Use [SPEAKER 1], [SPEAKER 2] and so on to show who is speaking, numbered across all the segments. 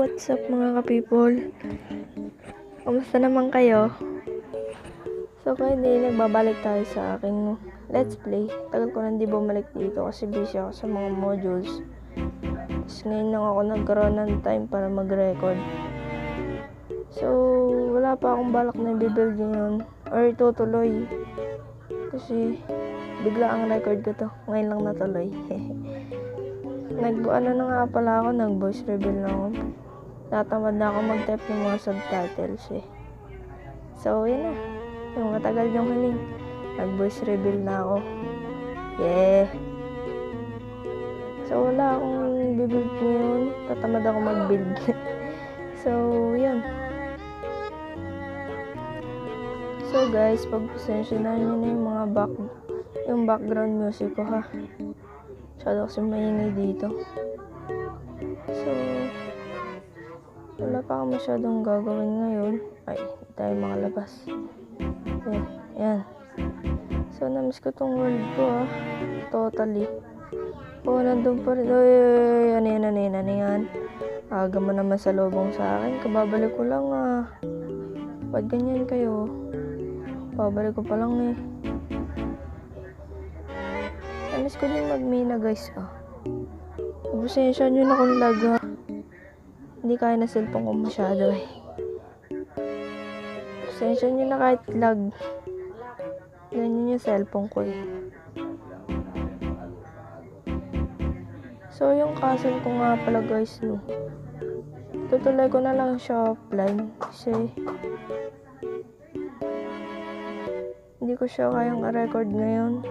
[SPEAKER 1] what's up mga ka-people? Kamusta naman kayo? So kaya nagbabalik tayo sa aking let's play. Tagal ko nang di bumalik dito kasi busy ako sa mga modules. Tapos ngayon lang ako nagkaroon ng time para mag-record. So wala pa akong balak na i-build yun or itutuloy. Kasi bigla ang record ko to. Ngayon lang natuloy. Ano na nga pala ako, nag-voice reveal na ako. Natamad na ako mag-type ng mga subtitles eh. So, yun na. Yung matagal yung hiling. Nag-voice reveal na ako. Yeah! So, wala akong bibuild ngayon. Tatamad ako mag-build. So, yun. So, guys, pagpasensyonan nyo na yung background music ko ha. Masyado kasi maingay dito. So, wala pa akong masyadong gagawin ngayon. Ay, hindi tayo makalabas. Okay, yan. So, namiss ko tong world ko totally. Oo, nandun pa rin. Uy, ano yan. Aga mo naman sa lobong sa akin. Kababalik ko lang Ba't ganyan kayo? Babalik ko pa lang eh. Namiss ko din mag-mina guys Pasensya nyo na kung lag Hindi kaya na cellphone ko masyado eh. Pasensya nyo na kahit lag. Ganyan yung cellphone ko eh. So yung castle ko nga pala guys tutuloy ko na lang siya offline. Kasi hindi ko siya kayang record ngayon.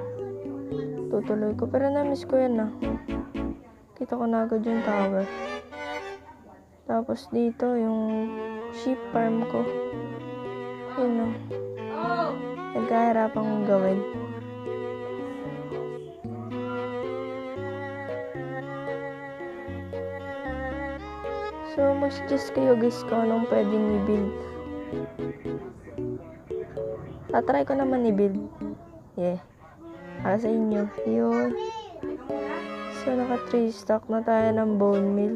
[SPEAKER 1] Tutuloy ko. Pero na-miss ko yan Kita ko na agad yung tower. Tapos dito, yung sheep farm ko. Yun nagkahirapan kong gawin. So, mag-suggest kayo guys kung anong pwedeng i-build. Tatry ko naman i-build. Yeah. Para sa inyo. Yun. So, naka 3 stock na tayo ng bone meal.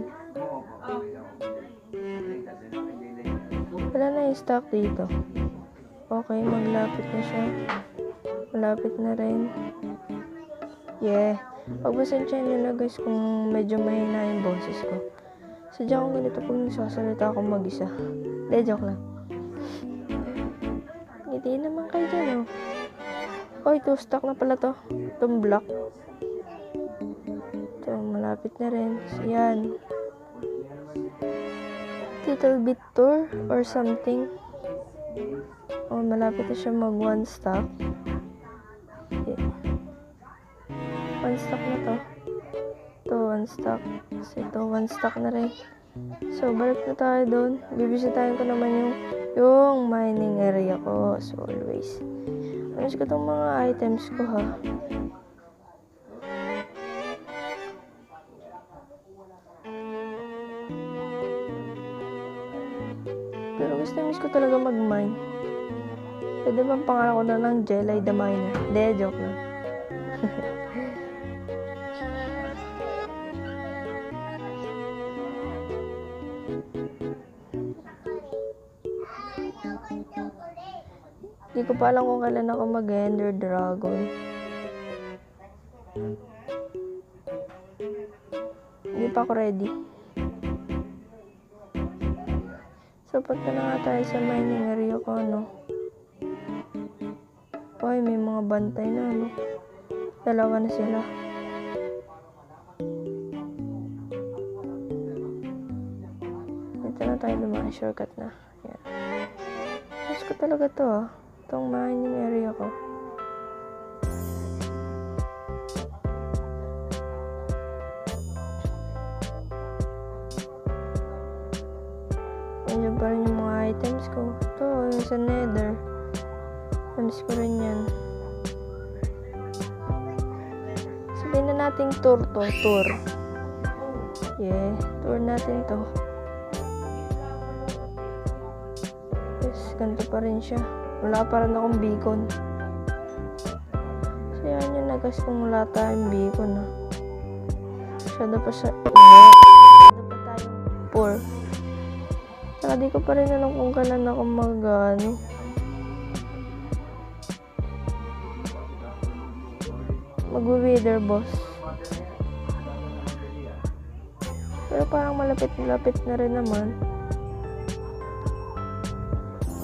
[SPEAKER 1] Wala na yung stock dito. Okay, maglapit na siya. Malapit na rin. Yeah. Pagpasensya nyo na guys kung medyo mahina yung boses ko. Sadya kong ganito pag nagsasalita ako mag-isa. De, joke lang. Ngiti naman kayo dyan Oy, 2 stock na pala to. Itong block. Ito, malapit na rin. Yan. Little bit tour or something. Oh, malapit na siya mag 1 stock. Okay. 1 stock na to. Ito, 1 stock. Kasi ito, 1 stock na rin. So, balik na tayo doon. Bibisitahin ko naman yung mining area ko. So, always. Alas ko itong mga items ko Pero miss ko talaga mag-mine. Pwede bang pangalan ko na lang Jelly the Miner? De, joke lang. Hindi ko pa alam kung kailan ako mag-Ender Dragon. Hindi pa ako ready. So, punta na nga tayo sa mining area ko, Ay, may mga bantay na, Dalawa na sila. Dito na tayo dumaan, shortcut na. Yan. Gusto ko talaga to, Itong mining area ko. Nandiyan pa rin yung mga items ko. Ito, yung sa nether. Namiss ko rin yan. Sabihin na nating tour to. Tour. Yeah, tour natin to. Yes, ganito pa rin siya. Wala pa rin akong beacon. So yan yun na guys kung wala tayong beacon Masyado pa tayong poor. Tsaka di ko pa rin alam kung kailan ako mag-wither boss. Pero parang malapit na rin naman.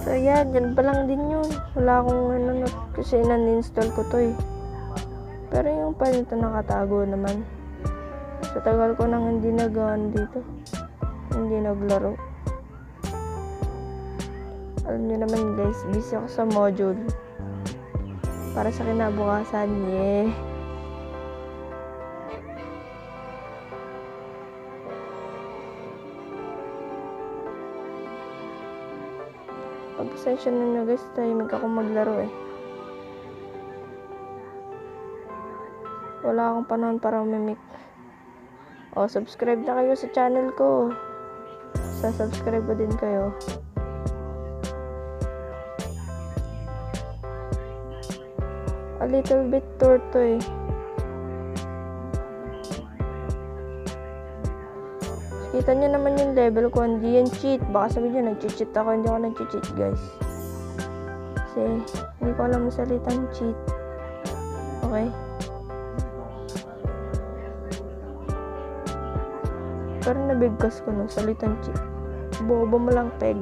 [SPEAKER 1] So yan, dyan pa lang din yun. Wala akong kasi nan-install ko to eh. Pero yung pa nito nakatago naman. Sa tagal ko nang hindi nagawan dito. Hindi naglaro. Alam niyo naman guys, busy ako sa module. Para sa kinabukasan, yeah. Pag-session na nyo guys, tahimik ako maglaro eh. Wala akong panahon para umimik. O, subscribe na kayo sa channel ko. Subscribe ko din kayo. A little bit torto eh. Kita nyo naman yung level ko. Hindi yan cheat. Baka sabihin nyo, nag-cheat ako. Hindi ako nag-cheat guys. Kasi, hindi ko alam salitang cheat. Okay? Pero nabigkas ko nung salitang cheat. Bobo mo lang peg.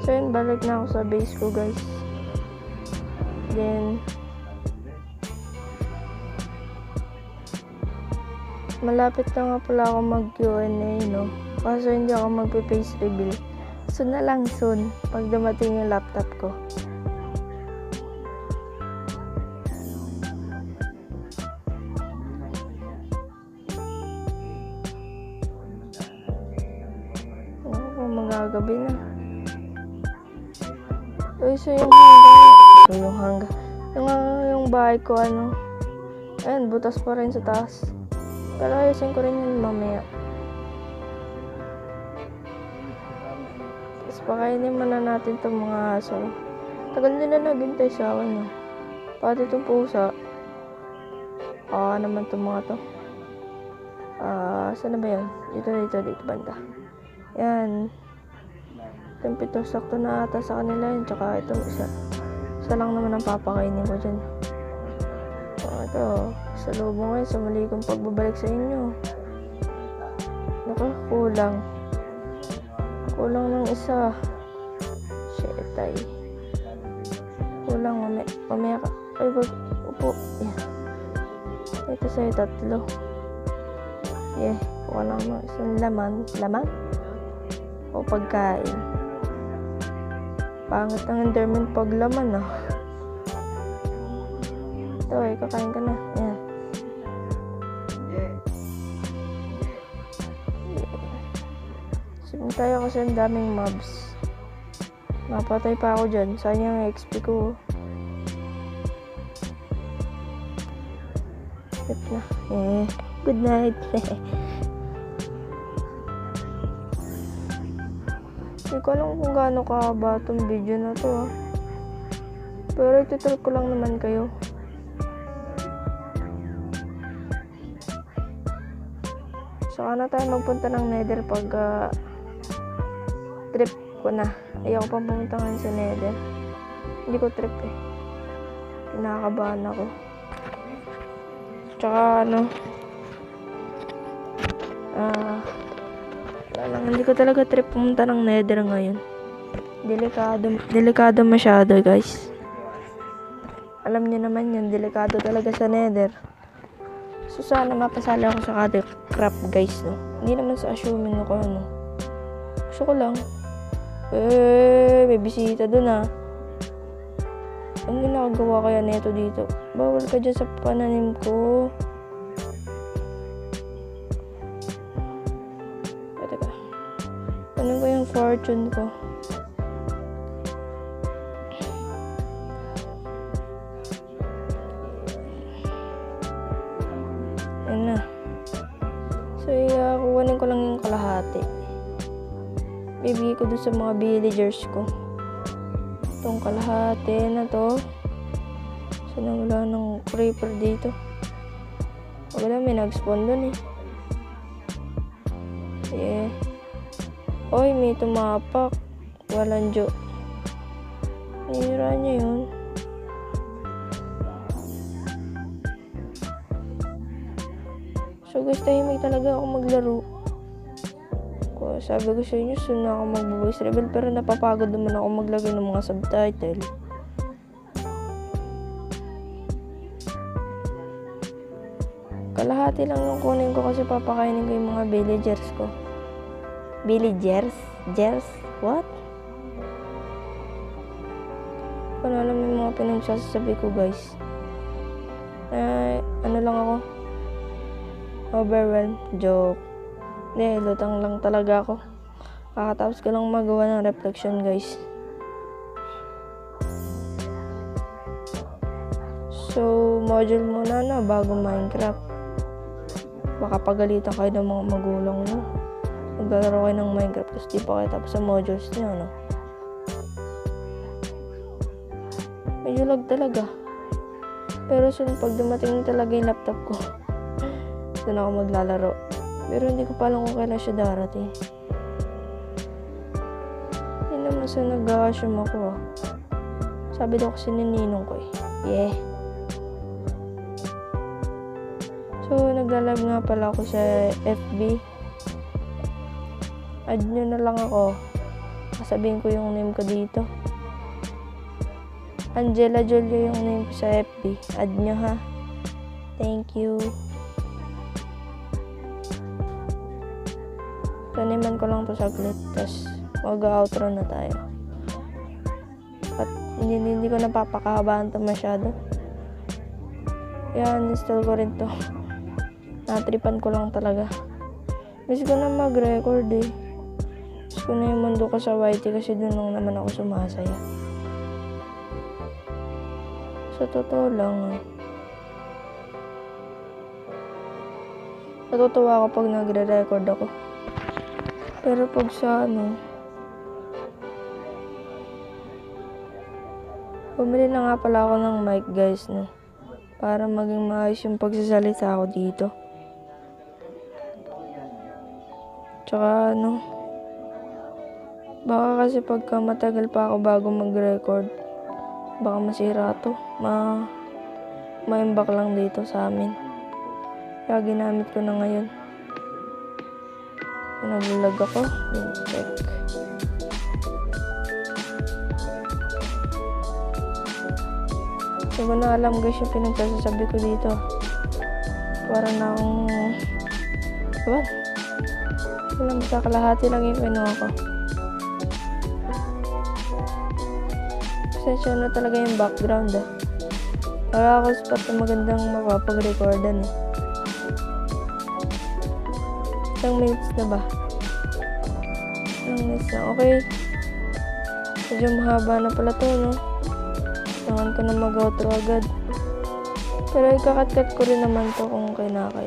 [SPEAKER 1] So yun, balik na ako sa base ko guys. Then malapit na nga pala ako mag Q&A no. Kaso hindi ako magpe-face reveal. Soon na lang, soon. Pag dumating yung laptop ko. Magagabi na. So yung bahay ko ayun, butas pa rin sa taas. Pero ayusin ko rin yun mamaya. Tapos pakainin muna natin itong mga aso. Tagal nila naghintay sa akin. Pati itong pusa. Naman itong mga to. Saan na ba yan? Dito banda. Yan. Itong pito, sakto na ata sa kanila yun. Tsaka ito, isa lang naman ang papakainin ko dyan. Ito, sa loob ngayon, sa mali kong pagbabalik sa inyo. Naku, kulang. Kulang ng isa. Shit, ay. Kulang, mamaya ka. Ay, upo. Yeah. Ito sa'yo, 3. Yeah, kulang ng isang laman. Laman? O pagkain. Pangit ng enderman pag laman Ito kakain ka na. Ayan. Sipin tayo kasi ang daming mobs. Napatay pa ako dyan. Sayang ang XP ko. Ito na. Good night. Hindi ko alam kung gaano kahaba itong video na to Pero itutur ko lang naman kayo. Saka na tayo magpunta ng Nether pag trip ko na. Ayoko pang pumunta ngayon sa Nether. Hindi ko trip eh. Kinakabahan ako. Tsaka hindi ko talaga trip pumunta ng Nether ngayon. Delikado masyado guys. Alam niyo naman yun, delikado talaga sa Nether. So sana mapasali ako sa craft guys Hindi naman sa assuming ako Gusto ko lang. May bisita dun Ang ginagawa kaya neto dito? Bawal ka dyan sa pananim ko. Ano ko yung fortune ko? Ayan na. So, kukunin ko lang yung kalahati. Bibigay ko doon sa mga villagers ko. Itong kalahati na to. So, wala ng creeper dito. Wala, may nag-spawn doon Yeah. Oy, may tumapak. Walang jo. Nahira niya yun. So guys, tahimik talaga ako maglaro. Sabi ko sa inyo, soon na ako mag-voice reveal, pero napapagod naman ako maglagay ng mga subtitle. Kalahati lang yung kunin ko kasi papakainin ko yung mga villagers ko. Villagers? Jers? What? Kung alam yung mga pinagsasabi ko guys. Ano lang ako? Overwhelmed. Joke. Hindi, lutang lang talaga ako. Kakatapos ko lang magawa ng reflection guys. So, module muna na bago Minecraft. Baka pagalitan kayo ng mga magulang nyo. Maglalaro kayo ng Minecraft tapos di pa kayo tapos sa modules nyo, no? Medyo lag talaga. Pero soon, pag dumating talaga yung laptop ko, doon ako maglalaro. Pero hindi ko pa alam kung kailan siya darating. Hindi naman sa nag-assume ako ah. Sabi daw kasi ni Ninong ko eh. Yeah. So, nagla-live nga pala ako sa FB. Add nyo na lang ako. Sasabihin ko yung name ko dito. Angela Julio yung name ko sa FB. Add nyo ha. Thank you. Taniman ko lang to saglit. Tapos mag-outro na tayo. At hindi ko napapakahabaan to masyado. Yan, install ko rin to. Natripan ko lang talaga. Miss ko na mag-record eh. Miss ko na yung mundo ko sa YT kasi doon lang naman ako sumasaya. Sa totoo lang. Natutuwa ako pag nagre-record ako. Pero pag sa bumili na nga pala ako ng mic guys, no? Para maging maayos yung pagsasalita ako dito. Tsaka baka kasi pagka matagal pa ako bago mag-record, baka masira to. Maimbak lang dito sa amin. Kaya ginamit ko na ngayon. Naglalag ako. Check. Hindi ko na alam guys yung pinagsasabi ko dito. Parang na akong alam, sa kalahati lang yung pinuha ko. Pasensya na talaga yung background ah. Wala ako spot na magandang mapapag-recordan eh. Ilang minutes na ba? Ilang minutes na. Okay. Medyo mahaba na pala to, no? Kailangan ko na mag-outro agad. Pero ikakat-cut ko rin naman to kung kailangan.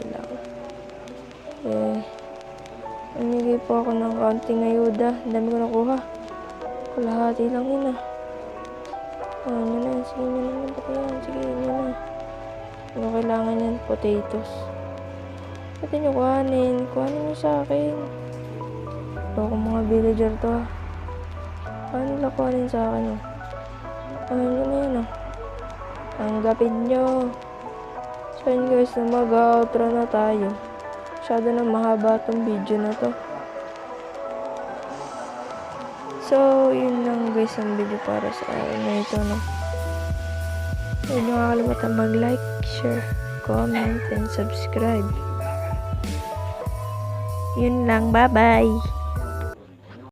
[SPEAKER 1] Namigay po ako ng kaunting ayuda. Ang dami ko nakuha. Kalahati lang yun ah. Yun na. Sige nyo naman. Sige nyo na. Ano kailangan yan? Potatoes. Pwede nyo kuhanin. Kuhanin nyo sa akin. Ito akong mga villager to ah. Paano nila kuhanin sa akin ah? Yun na yun ah. Tanggapin nyo. So yun guys, na mag-outro na tayo. Masyado na mahaba tong video na to. So, yun lang guys ang video para sa araw na ito, no? Huwag nyo kakalimutan mag-like, share, comment, and subscribe. Yun lang, bye-bye!